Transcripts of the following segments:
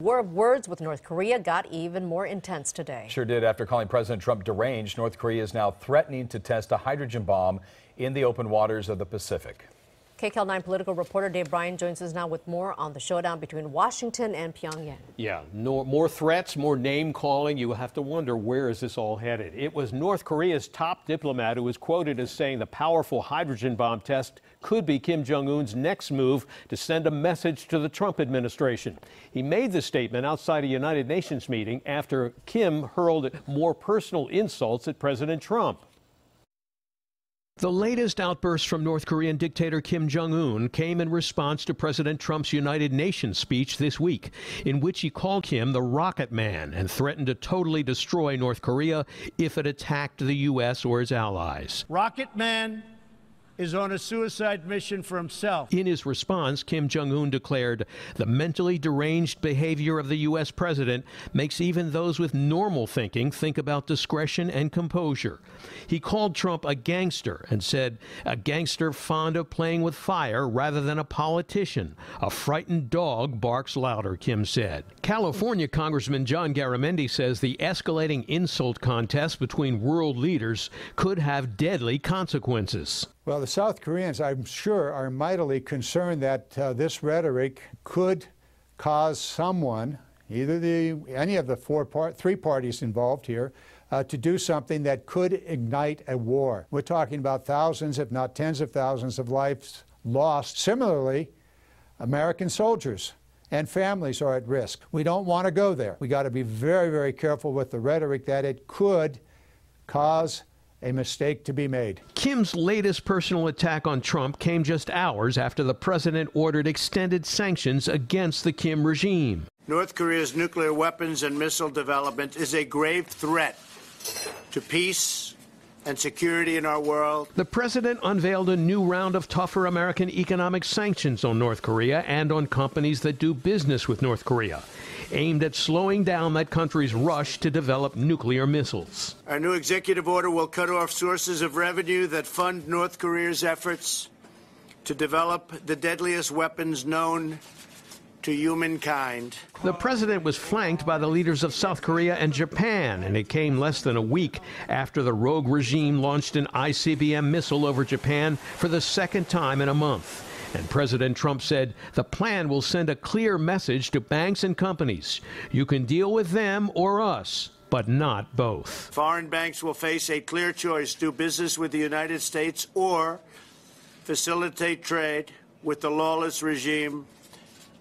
War of words with North Korea got even more intense today. Sure did. After calling President Trump deranged, North Korea is now threatening to test a hydrogen bomb in the open waters of the Pacific. KCAL 9 political reporter Bryan joins us now with more on the showdown between Washington and Pyongyang. Yeah, more threats, more name calling. You have to wonder, where is this all headed? It was North Korea's top diplomat who was quoted as saying the powerful hydrogen bomb test could be Kim Jong-un's next move to send a message to the Trump administration. He made the statement outside a United Nations meeting after Kim hurled more personal insults at President Trump. The latest outburst from North Korean dictator Kim Jong-un came in response to President Trump's United Nations speech this week, in which he called Kim the Rocket Man and threatened to totally destroy North Korea if it attacked the U.S. or its allies. Rocket Man is on a suicide mission for himself. In his response, Kim Jong-un declared, "The mentally deranged behavior of the U.S. president makes even those with normal thinking think about discretion and composure." He called Trump a gangster and said, "A gangster fond of playing with fire rather than a politician. A frightened dog barks louder," Kim said. California Congressman John Garamendi says the escalating insult contest between world leaders could have deadly consequences. Well, the South Koreans, I'm sure, are mightily concerned that this rhetoric could cause someone, either any of the three parties involved here, to do something that could ignite a war. We're talking about thousands, if not tens of thousands, of lives lost. Similarly, American soldiers and families are at risk. We don't want to go there. We got to be very, very careful with the rhetoric that it could cause a mistake to be made. Kim's latest personal attack on Trump came just hours after the president ordered extended sanctions against the Kim regime. North Korea's nuclear weapons and missile development is a grave threat to peace and security in our world. The president unveiled a new round of tougher American economic sanctions on North Korea and on companies that do business with North Korea, aimed at slowing down that country's rush to develop nuclear missiles. Our new executive order will cut off sources of revenue that fund North Korea's efforts to develop the deadliest weapons known to humankind. The president was flanked by the leaders of South Korea and Japan, and it came less than a week after the rogue regime launched an ICBM missile over Japan for the second time in a month. And President Trump said the plan will send a clear message to banks and companies. You can deal with them or us, but not both. Foreign banks will face a clear choice: do business with the United States or facilitate trade with the lawless regime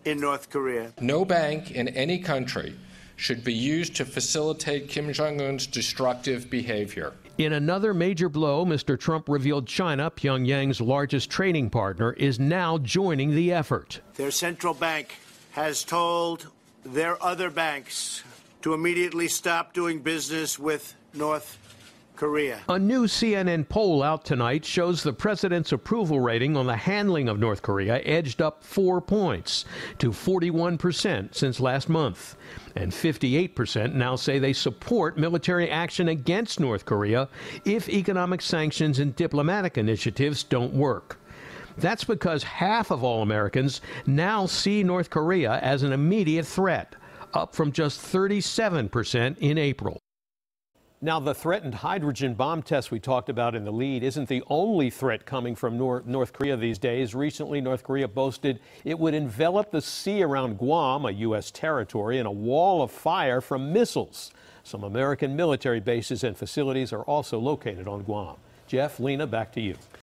in North Korea. No bank in any country should be used to facilitate Kim Jong-un's destructive behavior. In another major blow, Mr. Trump revealed China, Pyongyang's largest trading partner, is now joining the effort. Their central bank has told their other banks to immediately stop doing business with North Korea. A new CNN poll out tonight shows the president's approval rating on the handling of North Korea edged up 4 points to 41% since last month. And 58% now say they support military action against North Korea if economic sanctions and diplomatic initiatives don't work. That's because half of all Americans now see North Korea as an immediate threat, up from just 37% in April. Now, the threatened hydrogen bomb test we talked about in the lead isn't the only threat coming from North Korea these days. Recently, North Korea boasted it would envelop the sea around Guam, a U.S. territory, in a wall of fire from missiles. Some American military bases and facilities are also located on Guam. Jeff, Lena, back to you.